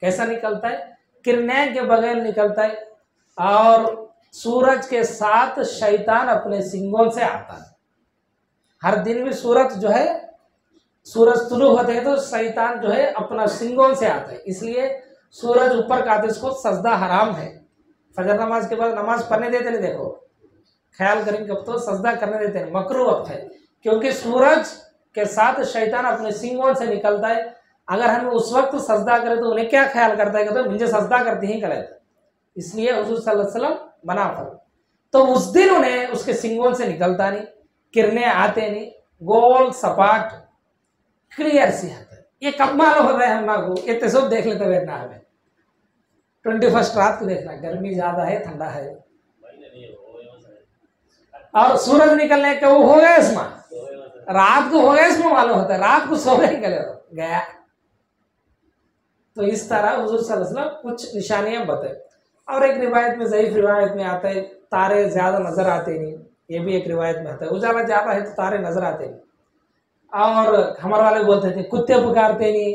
कैसा निकलता है, किरणें के बगैर निकलता है, और सूरज के साथ शैतान अपने सिंगों से आता है। हर दिन भी सूरज जो है, सूरज तुलू होते हैं तो शैतान जो है अपना सिंगों से आता है, इसलिए सूरज ऊपर का आते इसको सजदा हराम है। फजर नमाज के बाद नमाज पढ़ने देते नहीं, देखो ख्याल करेंगे कब तो सजदा करने देते हैं, मकरूह वक्त है, क्योंकि सूरज के साथ शैतान अपने सिंगों से निकलता है। अगर हम उस वक्त सजदा करें तो उन्हें क्या ख्याल करता है, तो मुझे सजदा करते ही गलत, इसलिए हुजूर सल्लल्लाहु अलैहि वसल्लम मना फरमा। तो उस दिन उन्हें उसके सिंगों से निकलता नहीं, किरणें आते नहीं, गोल सपाट क्लियर सी आता है। ये कब मालूम होता है हम ना को, ये तो सब देख लेते हुए ना हमें 21 रात को देखना, गर्मी ज्यादा है ठंडा है, और सूरज निकलने का वो हो गया इसमें, रात को हो गया इसमें मालूम होता है, रात को सो गया। तो इस तरह हुजूर सल्लल्लाहु अलैहि वसल्लम कुछ निशानियां बताए। और एक रिवायत में, ज़ईफ रिवायत में आता है तारे ज्यादा नजर आते नहीं, ये भी एक रिवायत में आता है, उजाला ज्यादा है तो तारे नजर आते नहीं। और हमारे वाले बोलते थे कुत्ते पुकारते नहीं,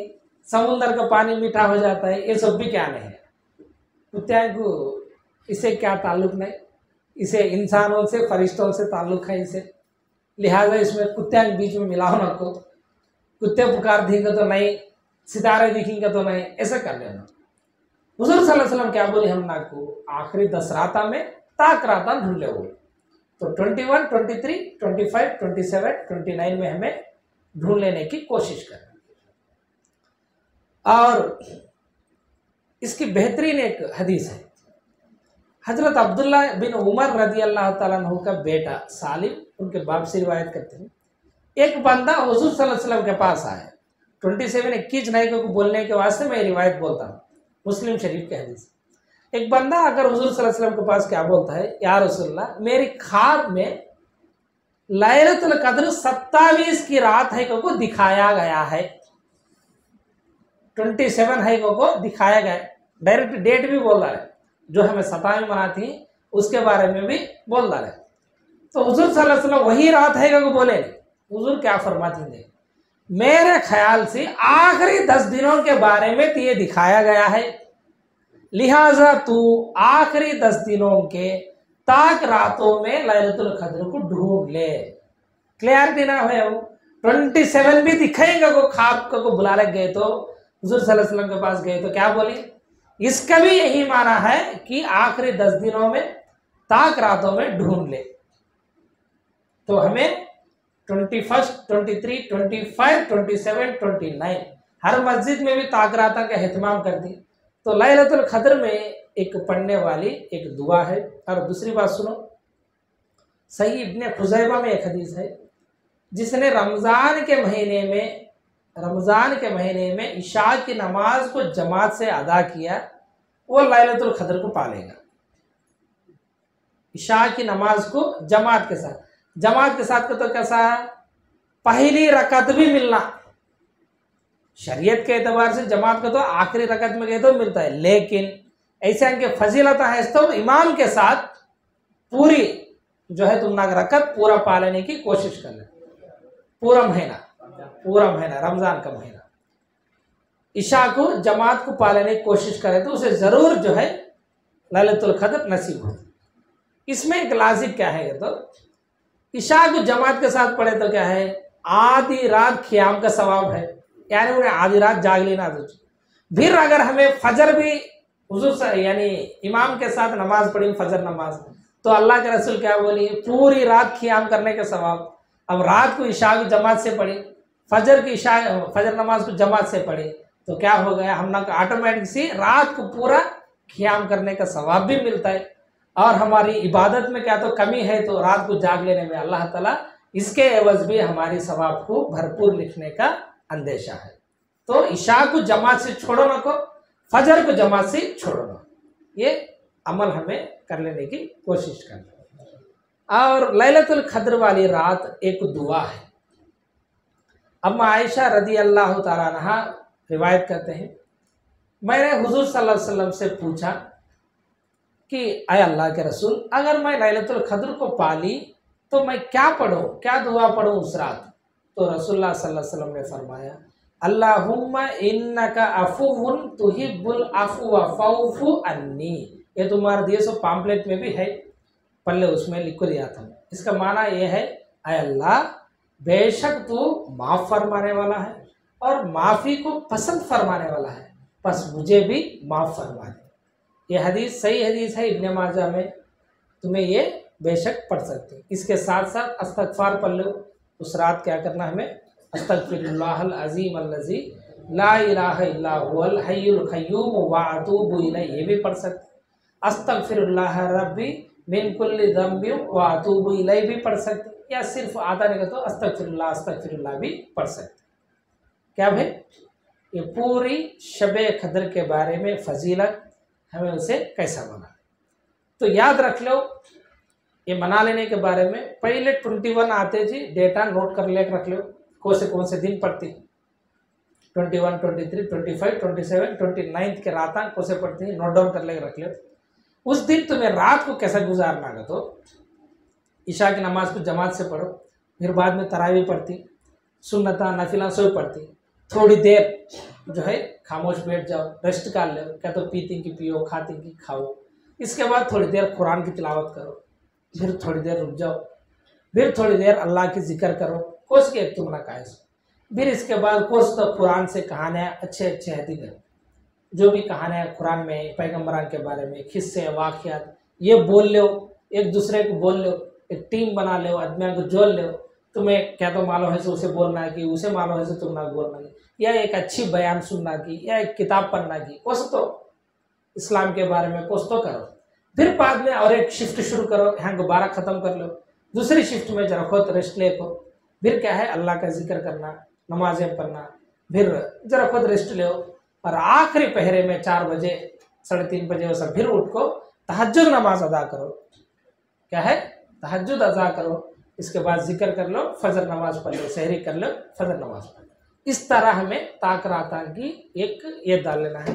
समुद्र का पानी मीठा हो जाता है, ये सब भी क्या नहीं है, कुत्ते को इससे क्या ताल्लुक नहीं, इसे इंसानों से फरिश्तों से ताल्लुक है इसे, लिहाजा इसमें कुत्ते के बीच में मिलाओ ना को, कुत्ते पुकार देंगे तो नहीं, सितारे दिखेंगे तो नहीं, ऐसा कर लेना। हुजूर सल्लल्लाहु अलैहि वसल्लम क्या बोले हम ना को, आखिरी 10 राता में ताक राता ढूंढ ले वो, तो 21, 23, 25, 27, 29 में हमें ढूंढ लेने की कोशिश करना। और इसकी बेहतरीन एक हदीस है, हजरत अब्दुल्ला बिन उमर रदी अल्लाह ताला अन्हु का बेटा सालिम उनके बाप से रिवायत करते हैं, एक बंदा हुजूर सल्लल्लाहु अलैहि वसल्लम के पास आया, 27 नहीं को बोलने के वास्ते मैं रिवायत बोलता हूँ, मुस्लिम शरीफ के हदीस। एक बंदा अगर हुजूर सल्लल्लाहु अलैहि वसल्लम के पास क्या बोलता है, या रसूलल्लाह मेरी ख्वाब में लैलतुल कद्र 27 की रात है को दिखाया गया है, 27 है को दिखाया गया, डायरेक्ट डेट भी बोल रहा है, जो हमें 27 मनाती है उसके बारे में भी बोल रहा है। तो हुजूर सल्लल्लाहु अलैहि वसल्लम वही रात है को बोले, हुजूर क्या फरमाती हैं, मेरे ख्याल से आखिरी 10 दिनों के बारे में तो ये दिखाया गया है, लिहाजा तू आखिरी 10 दिनों के ताक रातों में लैलतुल कद्र को ढूंढ ले। क्लियरिटी ना हो, 27 भी दिखाएंगे को ख्वाब को बुला ले गए तो हुजूर सल्लल्लाहु अलैहि वसल्लम के पास गए तो क्या बोले, इसका भी यही माना है कि आखिरी 10 दिनों में ताक रातों में ढूंढ ले। तो हमें 21, 23, 25, 27, 29 हर मस्जिद में भी ताक रातों का एहतमाम कर दी। तो लैलतुल कद्र में एक पढ़ने वाली एक दुआ है। और दूसरी बात सुनो, सही इब्ने खुज़ैमा में एक हदीस है, जिसने रमज़ान के महीने में इशा की नमाज को जमात से अदा किया वो लैलतुल कद्र को पालेगा। इशा की नमाज को जमात के साथ का तो कैसा, पहली रकत भी मिलना, शरीयत के एतबार से जमात का तो आखिरी रकत में गए तो मिलता है, लेकिन ऐसे इनके फजीलत है तो इमाम के साथ पूरी जो है तुम रकत पूरा पालने की कोशिश कर ले, पूरा महीना रमजान का महीना इशा को जमात को पालने की कोशिश करे तो उसे जरूर जो है लैलतुल कद्र नसीब हो। इसमें एक लाजिक क्या है, तो इशा को जमात के साथ पढ़े तो क्या है, आधी रात क़ियाम का सवाब है, यानी उन्हें आधी रात जाग लेना। फिर अगर हमें फजर भी हुजूर से यानी इमाम के साथ नमाज पढ़ी, फजर नमाज तो अल्लाह के रसूल क्या बोली, पूरी रात क़ियाम करने के सवाब। अब रात को इशा की जमात से पढ़े, फजर नमाज को जमात से पढ़े, तो क्या हो गया, हम ना ऑटोमेटिक से रात को पूरा क़ियाम करने का सवाब भी मिलता है। और हमारी इबादत में क्या तो कमी है, तो रात को जाग लेने में अल्लाह ताला इसके एवज भी हमारी सवाब को भरपूर लिखने का अंदेशा है। तो इशा को जमात से छोड़ो ना को, फजर को जमात से छोड़ो ना, ये अमल हमें कर लेने की कोशिश करना। और लैलतुल क़द्र वाली रात एक दुआ है। अम्मा आयशा रदी अल्लाह ताला अन्हा रिवायत करते हैं, मैंने हुजूर सल्लल्लाहु अलैहि वसल्लम से पूछा कि अय अल्लाह के रसूल, अगर मैं लैलतुल क़द्र को पाली तो मैं क्या पढ़ूँ, क्या दुआ पढ़ूँ उस रात? तो रसूलुल्लाह सल्लल्लाहु अलैहि वसल्लम ने फरमाया, अल्लाहुम्मा इन्नका अफ़ुव्वुन तुहिब्बुल अफ़्व फ़अफ़ु अन्नी। ये तुम्हारे दिए सो पम्पलेट में भी है, पल्ले उसमें लिख दिया था। इसका माना ये है, अय अल्लाह, बेशक तू माफ़ फरमाने वाला है और माफ़ी को पसंद फरमाने वाला है, बस मुझे भी माफ़ फरमा दे। ये हदीस सही हदीस है, इब्ने माजा में, तुम्हें ये बेशक पढ़ सकते हैं। इसके साथ साथ इस्तग़फ़ार पढ़ लो। उस रात क्या करना हमें, अस्तग़फ़िरुल्लाहल अज़ीम अल्लज़ी ला इलाहा इल्ला हुवल हय्युल क़य्यूम व अतूबु इलैहि, ये भी पढ़ सकते। अस्तग़फ़िरुल्लाह रब्बी मिन कुल्लि ज़ंबिन व अतूबु इलैहि भी पढ़ सकते, या सिर्फ आता नहीं तो अस्तग़फ़िरुल्लाह भी पढ़ सकते। क्या भाई, ये पूरी शबे क़द्र के बारे में फजीलत, हमें उसे कैसा मना, तो याद रख लो। ये मना लेने के बारे में पहले 21 आते जी, डेटा नोट कर ले रख लो, कौन से दिन पढ़ती, 21, 23, 25, 27, 29 के रात कौन से पढ़ती है, नोट डाउन कर ले रख लो। उस दिन तुम्हें रात को कैसा गुजारना है, तो ईशा की नमाज को जमात से पढ़ो, फिर बाद में तरावी पढ़ती, सुन्नता नफिला सब पढ़ती, थोड़ी देर जो है खामोश बैठ जाओ, रेस्ट कर लो, क्या तो पीती की पियो, खाती की खाओ। इसके बाद थोड़ी देर कुरान की तिलावत करो, फिर थोड़ी देर रुक जाओ, फिर थोड़ी देर अल्लाह की जिक्र करो, कोस के तुम ना कहे। फिर इसके बाद कोस तो कुरान से कहानियाँ अच्छे हदीस है, जो भी कहानियाँ कुरान में पैगम्बरान के बारे में, किस्से वाक़यात, ये बोल लो, एक दूसरे को बोल लो, एक टीम बना लो, आदमियों को जोड़ लो। तुम्हें क्या तो मालूम है तो उसे बोलना की, उसे मालूम है तो तुम ना बोलना की, या एक अच्छी बयान सुनना की, या एक किताब पढ़ना की, कोस तो इस्लाम के बारे में कोस तो करो। फिर बाद में और एक शिफ्ट शुरू करो, यहाँ दोबारा ख़त्म कर लो, दूसरी शिफ्ट में जरा खुद रेस्ट ले को, फिर क्या है अल्लाह का जिक्र करना, नमाजें पढ़ना, फिर जरा खुद रेस्ट ले, और आखिरी पहरे में 4 बजे 3:30 बजे वो सब फिर उठ को तहज्जुद नमाज अदा करो। क्या है, तहज्जुद अदा करो, इसके बाद जिक्र कर लो, फजर नमाज पढ़ लो, सहरी कर लो, फजर नमाज पढ़ लो। इस तरह हमें ताक राता की एक ये डाल लेना है।